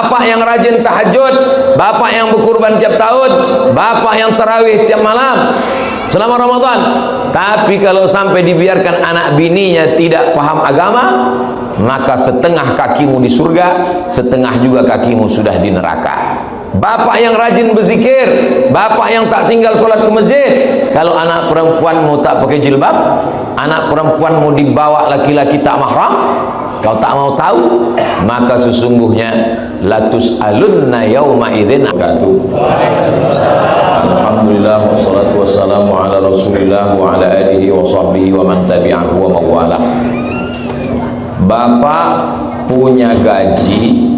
bapak yang rajin tahajud, bapak yang berkurban tiap tahun, bapak yang tarawih tiap malam selama Ramadan. Tapi kalau sampai dibiarkan anak bininya tidak paham agama, maka setengah kakimu di surga, setengah juga kakimu sudah di neraka. Bapak yang rajin berzikir, bapak yang tak tinggal sholat ke masjid, kalau anak perempuanmu tak pakai jilbab, anak perempuanmu dibawa laki-laki tak mahram, kau tak mau tahu, maka sesungguhnya latus alunna yauma idzin. Alhamdulillah wassalatu wassalamu ala Rasulillah wa ala alihi wa sahbihi wa man tabi'ahu wa mawala. Bapak punya gaji,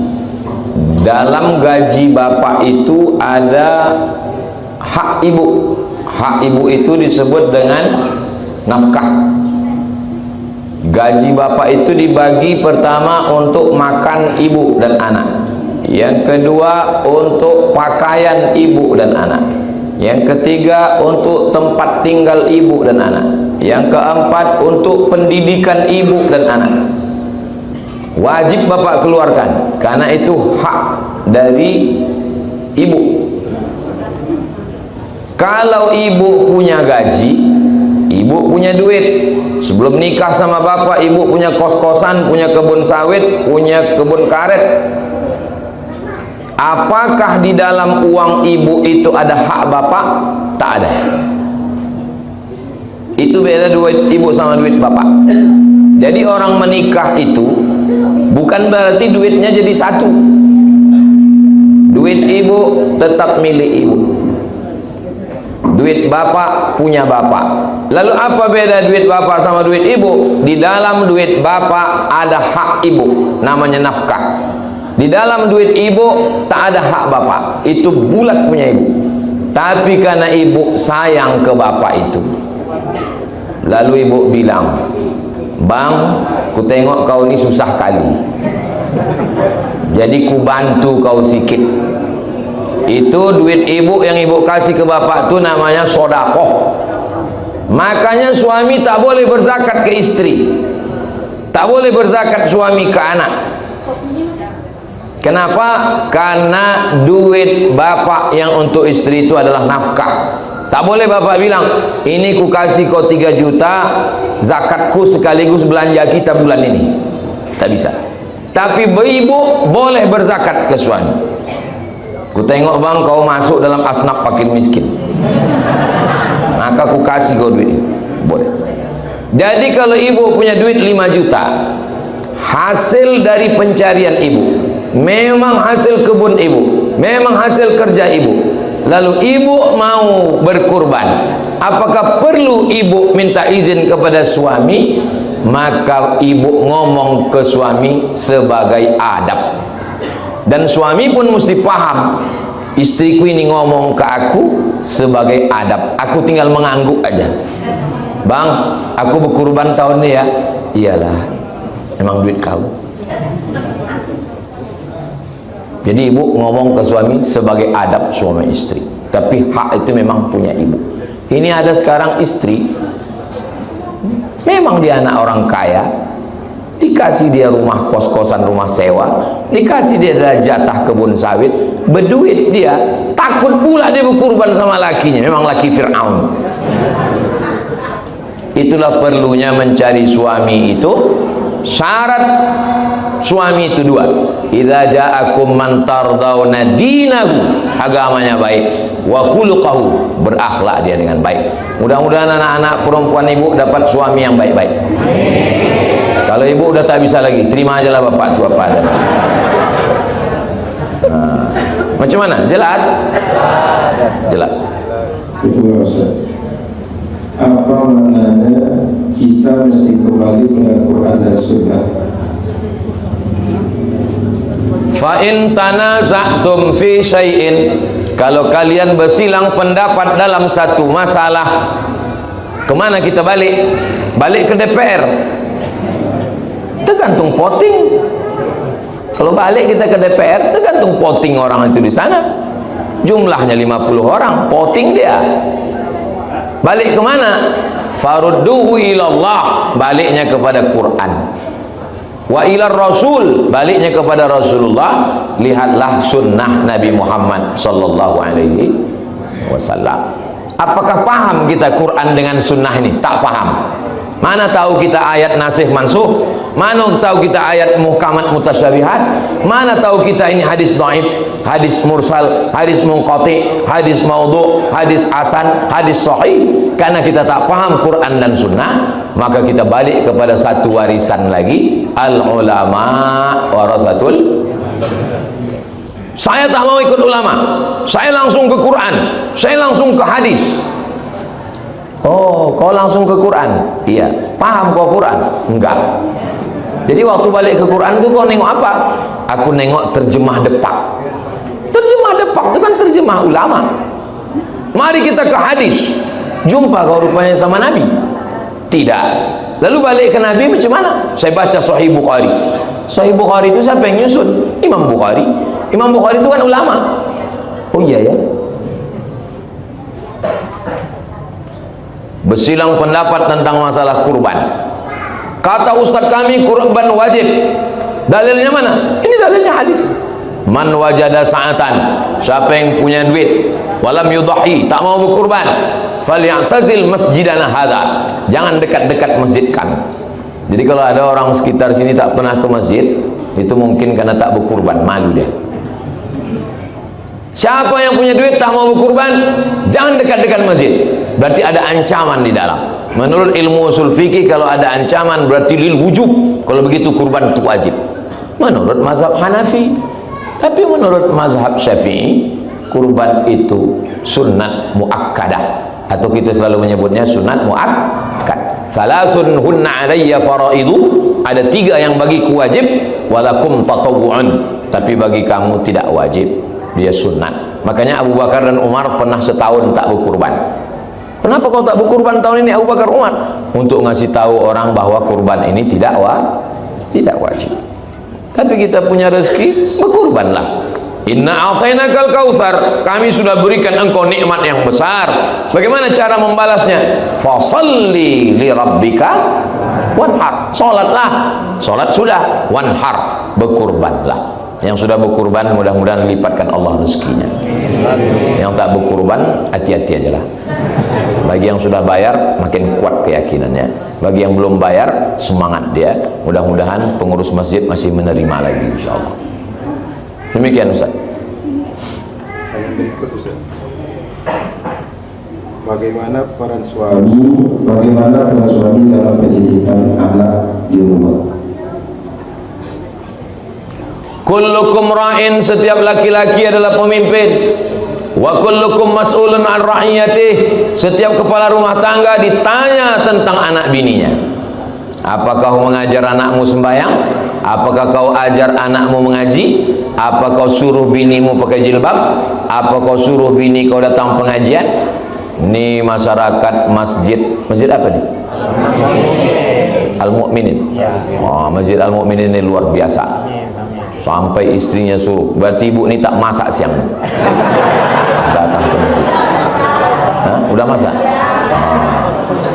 dalam gaji bapak itu ada hak ibu. Hak ibu itu disebut dengan nafkah. Gaji bapak itu dibagi pertama untuk makan ibu dan anak, yang kedua untuk pakaian ibu dan anak, yang ketiga untuk tempat tinggal ibu dan anak, yang keempat untuk pendidikan ibu dan anak. Wajib bapak keluarkan, karena itu hak dari ibu. Kalau ibu punya gaji, ibu punya duit, sebelum nikah sama bapak ibu punya kos-kosan, punya kebun sawit, punya kebun karet, apakah di dalam uang ibu itu ada hak bapak? Tak ada. Itu beda duit ibu sama duit bapak. Jadi orang menikah itu bukan berarti duitnya jadi satu. Duit ibu tetap milik ibu, duit bapak punya bapak. Lalu apa beda duit bapak sama duit ibu? Di dalam duit bapak ada hak ibu, namanya nafkah. Di dalam duit ibu tak ada hak bapak, itu bulat punya ibu. Tapi karena ibu sayang ke bapak itu, lalu ibu bilang, bang, ku tengok kau ini susah kali, jadi ku bantu kau sikit. Itu duit ibu yang ibu kasih ke bapak itu namanya sodakoh. Makanya suami tak boleh berzakat ke istri, tak boleh berzakat suami ke anak. Kenapa? Karena duit bapak yang untuk istri itu adalah nafkah. Tak boleh bapak bilang, ini ku kasih kau 3 juta, zakatku sekaligus belanja kita bulan ini. Tak bisa. Tapi ibu boleh berzakat ke suami. Ku tengok bang, kau masuk dalam asnaf fakir miskin, maka ku kasih kau duit. Boleh. Jadi kalau ibu punya duit 5 juta, hasil dari pencarian ibu, memang hasil kebun ibu, memang hasil kerja ibu, lalu ibu mau berkurban, apakah perlu ibu minta izin kepada suami? Maka ibu ngomong ke suami sebagai adab. Dan suami pun mesti paham, istriku ini ngomong ke aku sebagai adab, aku tinggal mengangguk aja. Bang, aku berkurban tahun ini ya. Iyalah, emang duit kau. Jadi ibu ngomong ke suami sebagai adab suami istri. Tapi hak itu memang punya ibu. Ini ada sekarang istri, memang dia anak orang kaya, dikasih dia rumah kos-kosan, rumah sewa, dikasih dia jatah kebun sawit, berduit dia, takut pula dia berkurban sama lakinya, memang laki Fir'aun. Itulah perlunya mencari suami itu. Syarat suami itu 2. Idza ja'akum man tardawna dinahu, agamanya baik, wa khuluquhu, berakhlak dia dengan baik. Mudah-mudahan anak-anak perempuan ibu dapat suami yang baik-baik. Kalau ibu udah tak bisa lagi, terima aja lah bapak itu apa ada. Nah, macam mana? Jelas? Jelas. Kedua, Ustaz, apa maknanya kita mesti kembali pada Quran dan Sunnah? Fa in tanaza'tum fi syai'in, kalau kalian bersilang pendapat dalam satu masalah, kemana kita balik? Balik ke DPR. Tergantung voting. Kalau balik kita ke DPR, tergantung voting orang itu di sana. Jumlahnya 50 orang, voting dia. Balik kemana? Farudduhu ilallah, baliknya kepada Quran. Wa ilar rasul, baliknya kepada Rasulullah, lihatlah sunnah Nabi Muhammad sallallahu alaihi wasallam. Apakah paham kita Quran dengan sunnah ini? Tak paham. Mana tahu kita ayat nasikh mansukh, mana tahu kita ayat muhkamat mutasyabihat, mana tahu kita ini hadis dhaif, hadis mursal, hadis munqati, hadis maudhu', hadis hasan, hadis sahih. Karena kita tak paham Quran dan sunnah, maka kita balik kepada satu warisan lagi, al ulama warasatul. Saya tak mau ikut ulama, saya langsung ke Quran, saya langsung ke hadis. Oh, kau langsung ke Quran? Iya. Paham kau Quran? Enggak. Jadi waktu balik ke Quran itu kau nengok apa? Aku nengok terjemah depak. Terjemah depak itu kan terjemah ulama. Mari kita ke hadis. Jumpa kau rupanya sama Nabi? Tidak. Lalu balik ke Nabi macam mana? Saya baca Sahih Bukhari. Sahih Bukhari itu siapa yang nyusun? Imam Bukhari. Imam Bukhari itu kan ulama. Oh iya ya. Bersilang pendapat tentang masalah kurban. Kata ustaz kami kurban wajib. Dalilnya mana? Ini dalilnya hadis. Man wajada sa'atan, siapa yang punya duit, walam yudahi, tak mau berkurban, falyatazil masjidana hadza, jangan dekat-dekat masjid kami. Jadi kalau ada orang sekitar sini tak pernah ke masjid, itu mungkin karena tak berkurban, malu dia. Siapa yang punya duit tak mau berkurban, jangan dekat-dekat masjid. Berarti ada ancaman di dalam. Menurut ilmu usul fikih, kalau ada ancaman berarti lil wujub. Kalau begitu kurban itu wajib. Menurut mazhab Hanafi. Tapi menurut mazhab Syafi'i, kurban itu sunnat muakkadah, atau kita selalu menyebutnya sunat muakkad. Thalathun hunna alayya faraidu, ada 3 yang bagiku wajib, walakum tatawwu'un, tapi bagi kamu tidak wajib, dia sunat. Makanya Abu Bakar dan Umar pernah setahun tak berkurban. Kenapa kau tak berkurban tahun ini Abu Bakar Umar? Untuk ngasih tahu orang bahwa kurban ini tidak wajib. Tapi kita punya rezeki, berkurbanlah. Inna a'tainakal kautsar, kami sudah berikan engkau nikmat yang besar. Bagaimana cara membalasnya? Fasalli li rabbika wanhar. Salatlah. Salat sudah, wanhar, berkurbanlah. Yang sudah berkurban mudah-mudahan lipatkan Allah rezekinya. Yang tak berkurban hati-hati ajalah. Bagi yang sudah bayar makin kuat keyakinannya. Bagi yang belum bayar semangat dia. Mudah-mudahan pengurus masjid masih menerima lagi insyaallah. Demikian Ustaz. Yang berikut Ustaz. Bagaimana peran suami dalam pendidikan anak di rumah? Kullukum ra'in, setiap laki-laki adalah pemimpin. Wa kullukum mas'ulun 'an ra'iyatih, setiap kepala rumah tangga ditanya tentang anak bininya. Apakah kau mengajar anakmu sembahyang? Apakah kau ajar anakmu mengaji? Apa kau suruh binimu pakai jilbab? Apa kau suruh bini kau datang pengajian? Ini masyarakat masjid apa nih? Al-Mu'minin. Oh, Masjid Al-Mu'minin ini luar biasa. Sampai istrinya suruh, berarti ibu ini tak masak siang, datang ke masjid. Udah masak?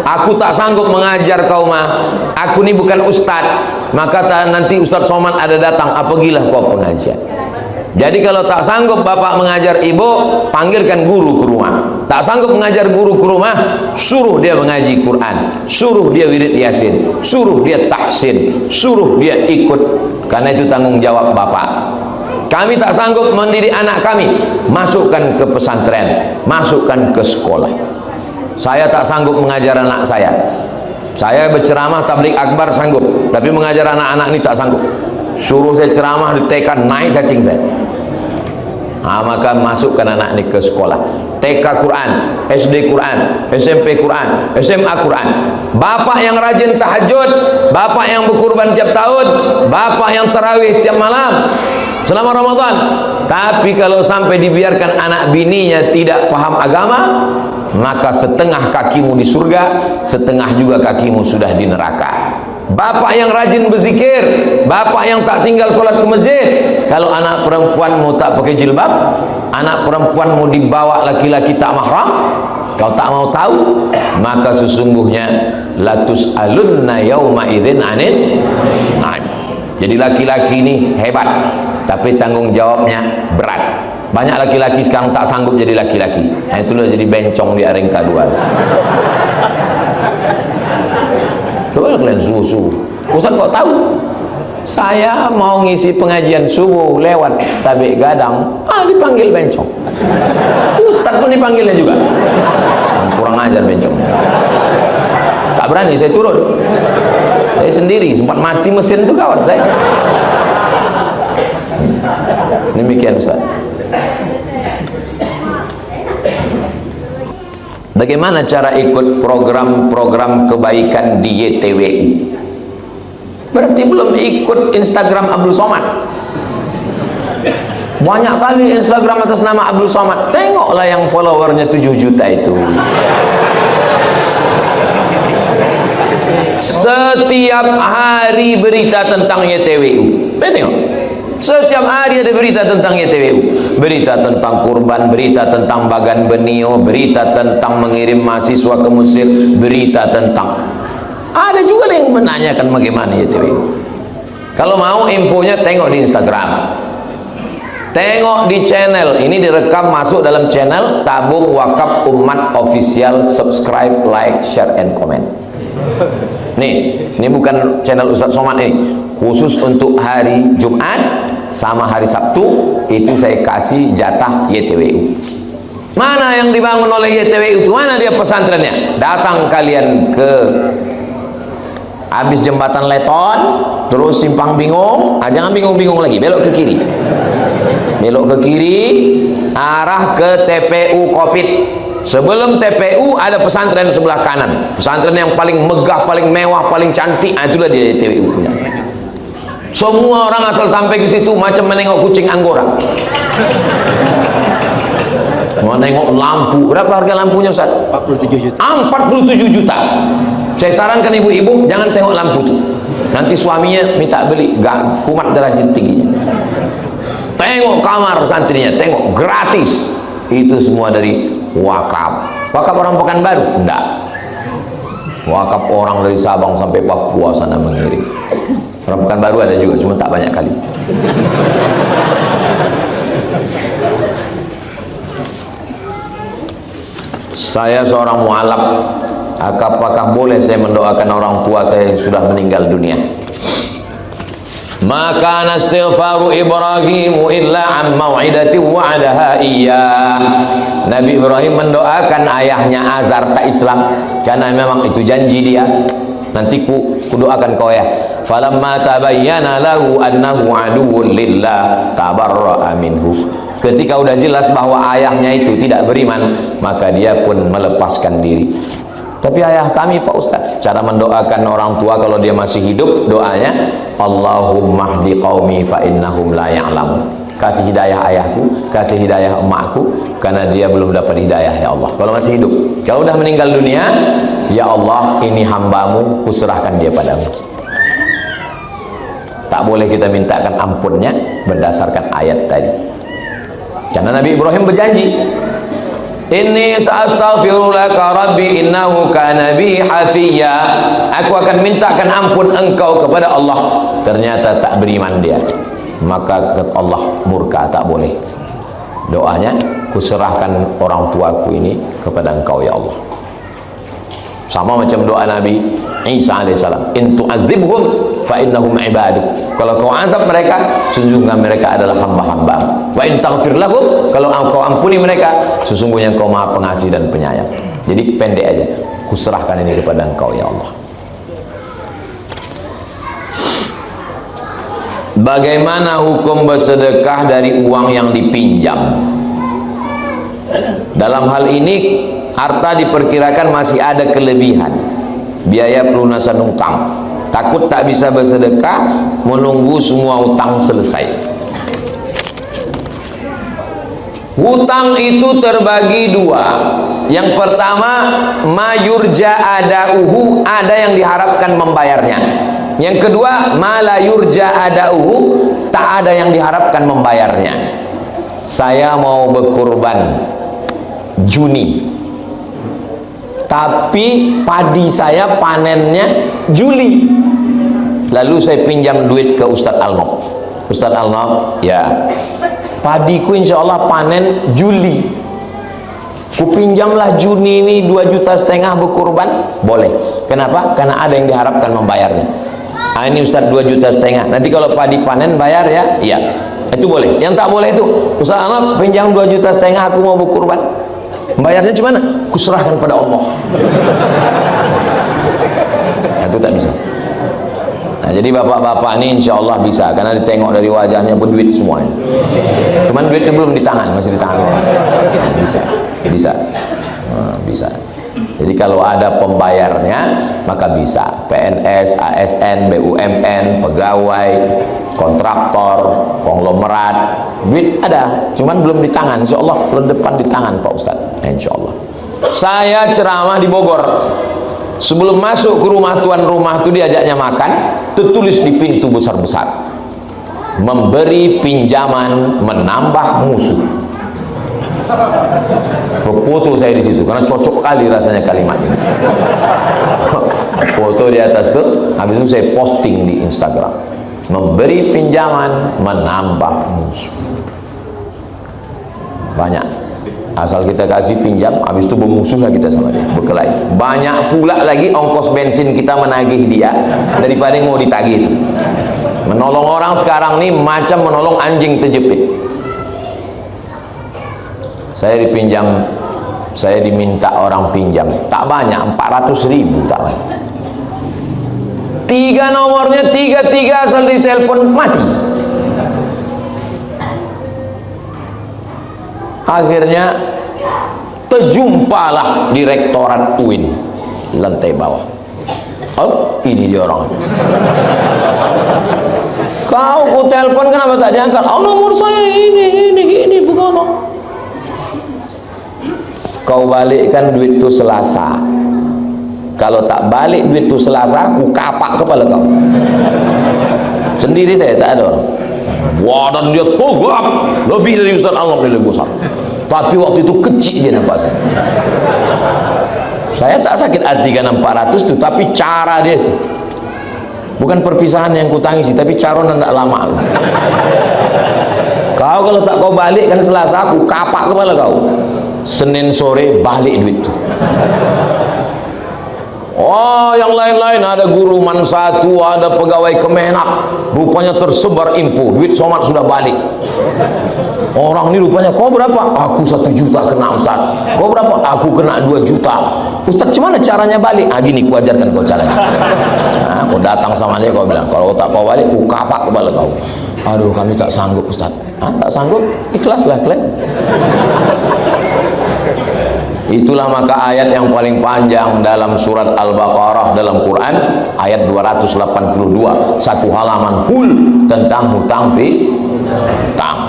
Aku tak sanggup mengajar kau mah, aku ini bukan ustad. Maka nanti Ustadz Somad ada datang, apabila kau pengajian. Jadi kalau tak sanggup bapak mengajar ibu, panggilkan guru ke rumah. Tak sanggup mengajar guru ke rumah, suruh dia mengaji Quran, suruh dia wirid yasin, suruh dia tahsin, suruh dia ikut. Karena itu tanggung jawab bapak. Kami tak sanggup mendidik anak kami, masukkan ke pesantren, masukkan ke sekolah. Saya tak sanggup mengajar anak saya. Saya berceramah tabligh akbar sanggup, tapi mengajar anak-anak ini tak sanggup. Suruh saya ceramah di TK, naik cacing saya. Maka masukkan anak ini ke sekolah. TK Quran, SD Quran, SMP Quran, SMA Quran. Bapak yang rajin tahajud, bapak yang berkurban tiap tahun, bapak yang tarawih tiap malam selama Ramadan. Tapi kalau sampai dibiarkan anak bininya tidak paham agama, maka setengah kakimu di surga, setengah juga kakimu sudah di neraka. Bapak yang rajin berzikir, bapak yang tak tinggal sholat ke masjid. Kalau anak perempuanmu tak pakai jilbab, anak perempuanmu dibawa laki-laki tak mahram, kau tak mau tahu, maka sesungguhnya latus alunna yauma idzin anin. Jadi laki-laki ini hebat, tapi tanggung jawabnya berat. Banyak laki-laki sekarang tak sanggup jadi laki-laki. Nah, itulah jadi bencong di Arengka 2. Coba kalian susu. Ustaz kok tahu? Saya mau ngisi pengajian subuh lewat Tabik Gadang, dipanggil bencong. Ustaz pun dipanggilnya juga. Kurang ajar bencong. Tak berani saya turun. Saya sendiri sempat mati mesin itu kawan saya. Demikian Ustaz. Bagaimana cara ikut program-program kebaikan di YTWU? Berarti belum ikut Instagram Abdul Somad. Banyak kali Instagram atas nama Abdul Somad. Tengoklah yang followernya 7 juta itu. Setiap hari berita tentang YTWU. Tengok. Setiap hari ada berita tentang YTWU. Berita tentang kurban, berita tentang Bagan Benio, berita tentang mengirim mahasiswa ke Mesir, berita tentang. Ada juga yang menanyakan bagaimana YTWU. Kalau mau infonya tengok di Instagram, tengok di channel ini, direkam masuk dalam channel Tabung Wakaf Umat Official. Subscribe, like, share, and comment. Nih, ini bukan channel Ustaz Somad ini, khusus untuk hari Jumat sama hari Sabtu itu saya kasih jatah YTWU. Mana yang dibangun oleh YTWU itu? Mana dia pesantrennya? Datang kalian ke habis jembatan Leton, terus Simpang Bingung, jangan bingung-bingung lagi, belok ke kiri. Belok ke kiri, arah ke TPU Kopit. Sebelum TPU ada pesantren sebelah kanan. Pesantren yang paling megah, paling mewah, paling cantik. Itulah dia TPU punya. Semua orang asal sampai ke situ macam menengok kucing Anggora. Mau nengok lampu. Berapa harga lampunya Ustaz? 47 juta. 47 juta. Saya sarankan ibu-ibu jangan tengok lampu tuh. Nanti suaminya minta beli, gak kumat derajat tingginya. Tengok kamar santrinya, tengok gratis. Itu semua dari wakaf. Wakaf orang Pekanbaru? Enggak. Wakaf orang dari Sabang sampai Papua sana mengirim. Orang Pekanbaru ada juga, cuma tak banyak kali. Saya seorang mualaf, apakah boleh saya mendoakan orang tua saya yang sudah meninggal dunia? Maka nastighfaru Ibrahimu illa an mau'idati wa'adaha iyyah. Nabi Ibrahim mendoakan ayahnya Azar tak Islam karena memang itu janji dia. Nanti ku doakan kau ya. Falamma tabayyana lahu annahu aduwwun lillah tabarra'a minhu. Ketika udah jelas bahwa ayahnya itu tidak beriman, maka dia pun melepaskan diri. Tapi ayah kami Pak Ustaz, cara mendoakan orang tua kalau dia masih hidup, doanya Allahumma hdi qaumi fa innahum la ya'lamun. Kasih hidayah ayahku, kasih hidayah emakku, karena dia belum dapat hidayah ya Allah. Kalau masih hidup. Kalau udah meninggal dunia, ya Allah, ini hambamu, kuserahkan dia padamu. Tak boleh kita mintakan ampunnya berdasarkan ayat tadi. Karena Nabi Ibrahim berjanji, inni sa'astaghfirulaka rabbi innahu kana bi hafiyya. Aku akan mintakan ampun engkau kepada Allah. Ternyata tak beriman dia, maka Allah murka, tak boleh. Doanya, kuserahkan orang tuaku ini kepada engkau ya Allah. Sama macam doa Nabi Isa alaihissalam, in tu'adzibhum fa innahum ibaduk. Kalau kau azab mereka, sesungguhnya mereka adalah hamba-hamba. Wa in taghfir lahum, kalau kau ampuni mereka, sesungguhnya kau Maha Pengasih dan Penyayang. Jadi pendek aja, kuserahkan ini kepada engkau ya Allah. Bagaimana hukum bersedekah dari uang yang dipinjam? Dalam hal ini harta diperkirakan masih ada kelebihan biaya pelunasan utang, takut tak bisa bersedekah, menunggu semua utang selesai. Hutang itu terbagi dua. Yang pertama, mayurja adauhu, ada yang diharapkan membayarnya. Yang kedua, malayurja adauhu, tak ada yang diharapkan membayarnya. Saya mau berkurban Juni, tapi padi saya panennya Juli. Lalu saya pinjam duit ke Ustadz Alnob. Ustadz Alnob, ya, padiku insya Allah panen Juli. Kupinjamlah Juni ini 2,5 juta berkurban, boleh. Kenapa? Karena ada yang diharapkan membayarnya. Ini Ustadz 2,5 juta. Nanti kalau padi panen bayar ya, iya. Itu boleh. Yang tak boleh itu, Ustadz Alnob pinjam 2,5 juta, aku mau berkurban. Bayarnya gimana? Kuserahkan pada Allah. Itu tak bisa. Nah, jadi bapak-bapak ini insya Allah bisa, karena ditengok dari wajahnya berduit semuanya. Cuman duit itu belum di tangan, masih di tangan. Bisa. Bisa. Jadi kalau ada pembayarnya maka bisa. PNS, ASN, BUMN, pegawai, kontraktor, konglomerat, duit ada, cuman belum di tangan. Insya Allah belum depan di tangan Pak Ustadz. Insya Allah. Saya ceramah di Bogor. Sebelum masuk ke rumah tuan rumah itu diajaknya makan, tertulis di pintu besar-besar, memberi pinjaman menambah musuh. Foto saya di situ karena cocok kali rasanya kalimat ini. Foto di atas tuh, habis itu saya posting di Instagram. Memberi pinjaman menambah musuh. Banyak. Asal kita kasih pinjam, habis itu bermusuh lah kita sama dia, berkelahi. Banyak pula lagi ongkos bensin kita menagih dia daripada mau ditagih itu. Menolong orang sekarang nih macam menolong anjing terjepit. Saya diminta orang pinjam, tak banyak, 400.000 tak banyak. 3 nomornya 33 asal ditelepon mati. Akhirnya terjumpalah direktorat UIN lantai bawah. Oh, ini dia orang. Kau ku telepon kenapa tak diangkat? Oh, nomor saya ini bukan. Kau balikkan duit itu Selasa. Kalau tak balik duit itu Selasa, aku kapak kepala kau. Sendiri saya, tak ada orang. Wah, dan dia togap lebih dari Ustaz Allah lebih besar. Tapi waktu itu kecil dia nampak saya. Saya tak sakit hati karena 400 itu, tapi cara dia itu. Bukan perpisahan yang kutangisi, tapi cara tidak lama. Kau kalau tak kau balik kan Selasa, aku kapak kepala kau. Senin sore balik duit itu. Oh, yang lain-lain ada guru man 1, ada pegawai Kemenak, rupanya tersebar info, duit somat sudah balik. Orang ini rupanya, kau berapa? Aku 1 juta kena Ustaz. Kau berapa? Aku kena 2 juta. Ustaz, gimana caranya balik? Ah, gini, ku ajarkan kau caranya. Nah, kau datang sama dia, kau bilang, kalau tak kau balik, ku kapak kepala kau. Aduh, kami tak sanggup Ustaz. Ah, tak sanggup? Ikhlaslah kalian. Itulah maka ayat yang paling panjang dalam surat Al-Baqarah dalam Quran, ayat 282, 1 halaman full tentang hutang piutang.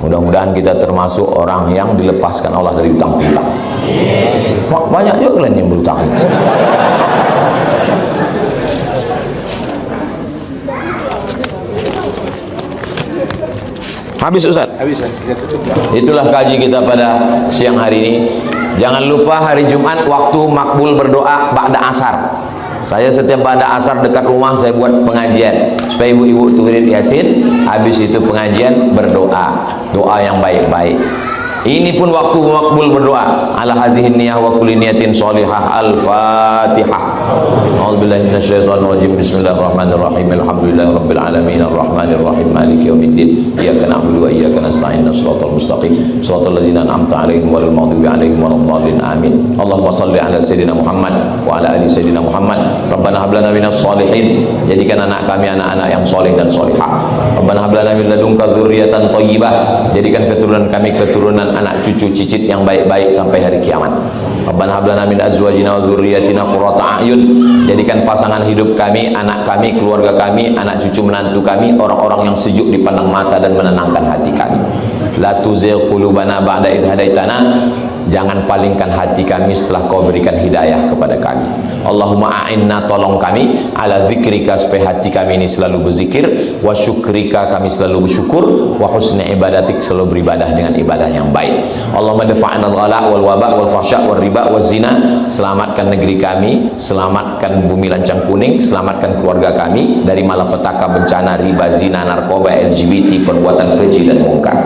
Mudah-mudahan kita termasuk orang yang dilepaskan Allah dari hutang piutang. Banyak juga kalian yang berhutang. Habis Ustaz? Habis, kita tutup. Itulah kaji kita pada siang hari ini. Jangan lupa hari Jumat waktu makbul berdoa ba'da asar. Saya setiap ba'da asar dekat rumah saya buat pengajian supaya ibu-ibu turin Yasin, habis itu pengajian berdoa, doa yang baik-baik. Ini pun waktu makbul berdoa. Ala hazihin niyah wa kulli niyatin sholihah. Al-Fatihah. A'udzubillahi minasyaitonir rajim. Bismillahirrahmanirrahim. Alhamdulillahirabbil alamin arrahmanir rahim maliki yaumiddin. Iyyaka na'budu wa iyyaka nasta'in. Shiratal mustaqim. Shiratal ladzina an'amta 'alaihim ghairil maghdubi alaihim waladdallin. Amin. Allahumma shalli ala sayyidina Muhammad wa ala ali sayyidina Muhammad. Rabbana hab lana minas sholihin. Jadikan anak kami anak-anak yang soleh dan solihah. Rabbana hab lana min ladunka dzurriyyatan thayyibah. Jadikan keturunan kami keturunan anak cucu cicit yang baik-baik sampai hari kiamat. Rabbana hab lana min azwajina wa dzurriyyatina qurrata a'yun. Jadikan pasangan hidup kami, anak kami, keluarga kami, anak cucu menantu kami orang-orang yang sejuk dipandang mata dan menenangkan hati kami. La tuzigh qulubana ba'da idh hadaitana jangan palingkan hati kami setelah kau berikan hidayah kepada kami. Allahumma a'inna, tolong kami, ala zikrika, supaya hati kami ini selalu berzikir, wa syukrika, kami selalu bersyukur, wa husni ibadatik, selalu beribadah dengan ibadah yang baik. Allahumma dafa'na al-ghala wal waba wal fahsya wal riba wal zina, selamatkan negeri kami, selamatkan bumi lancang kuning, selamatkan keluarga kami dari malapetaka, bencana, riba, zina, narkoba, LGBT, perbuatan keji dan mungkar.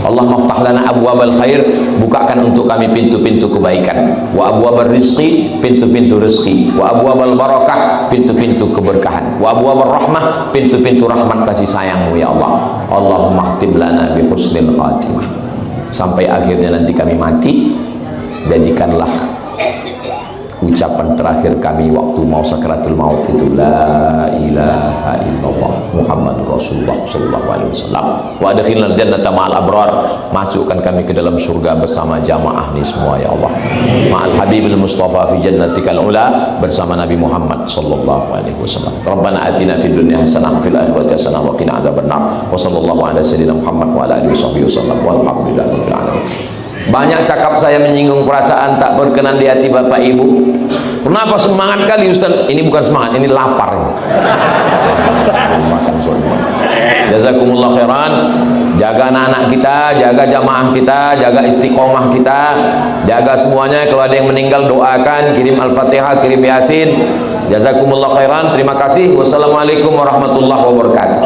Allahumma ftah lana abwabal khair, bukakan untuk kami pintu-pintu kebaikan, wa abwabal rizqi, pintu-pintu rezeki, wa abwabal barakah, pintu-pintu keberkahan, wa abwabal rahmah, pintu-pintu rahmat kasih sayangmu ya Allah. Allahumma htib lana bi husnil khatimah, sampai akhirnya nanti kami mati, jadikanlah ucapan terakhir kami waktu mau sakaratul maut itu la ilaha illallah Muhammadur Rasulullah sallallahu alaihi wasallam, wa adkhilnal jannata ma'al abrar, masukkan kami ke dalam surga bersama jamaah ni semua ya Allah, ma'al habibil mustafa fi jannatikal ula, bersama Nabi Muhammad sallallahu alaihi wasallam. Rabbana atina fid dunya hasanah wa fil akhirati hasanah wa qina adzabannar, wa sallallahu ala sayyidina Muhammad wa ala alihi wasallam, walhamdulillahi rabbil alamin. Banyak cakap saya menyinggung perasaan tak berkenan di hati Bapak Ibu. Kenapa semangat kali Ustaz? Ini bukan semangat, ini lapar. Makan semua. Jazakumullah khairan. Jaga anak-anak kita, jaga jamaah kita, jaga istiqomah kita, jaga semuanya. Kalau ada yang meninggal doakan, kirim Al-Fatihah, kirim Yasin. Jazakumullah khairan. Terima kasih. Wassalamualaikum warahmatullahi wabarakatuh.